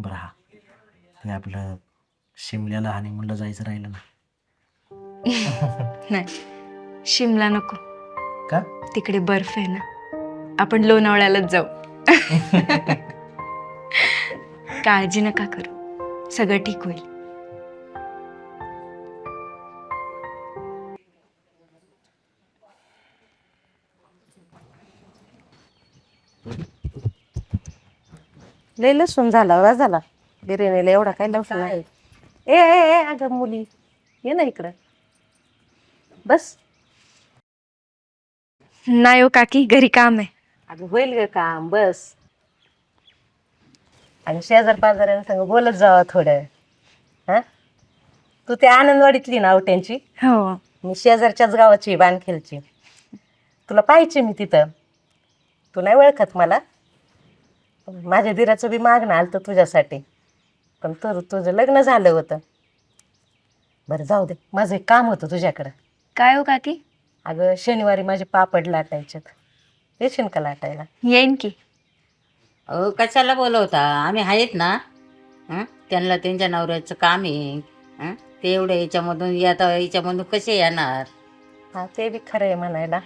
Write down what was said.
बरं हा ते आपलं शिमल्याला हनीमूनला जायचं राहिलं ना. नाही, शिमला नको. का? तिकडे बर्फ आहे ना, आपण लोणावळ्यालाच जाऊ. काळजी नका करू, सगळं ठीक होईल. लय लसूण झाला वा झाला बिर्याणीला एवढा काय लसूण आहे. ए ए ए अगं मुली ये ना इकडं बस. नाही हो काकी, घरी काम आहे. अगं होईल ग काम, बस. आणि शेजार पाजाऱ्यांसंग बोलत जावा थोडं. हा, तू त्या आनंदवाडीतली ना आवट्यांची? हो. मी शेजारच्याच गावाची, बानखेलची. तुला पाहिजे मी तिथं. तू नाही ओळखत मला. माझ्या दिराचं बी मागणं आलं तुझ्यासाठी, पण तुझं लग्न झालं होतं. बरं जाऊ दे, माझं एक काम होतं तुझ्याकडं. काय हो काकी? अगं शनिवारी माझे पापड लाटायचेत, येशील का लाटायला? येईन की. अहो कशाला बोलवता, आम्ही आहेत ना. त्यांना त्यांच्या नवऱ्याचं काम आहे. ते एवढं याच्यामधून कसे येणार? हा ते बी खरं आहे म्हणायला.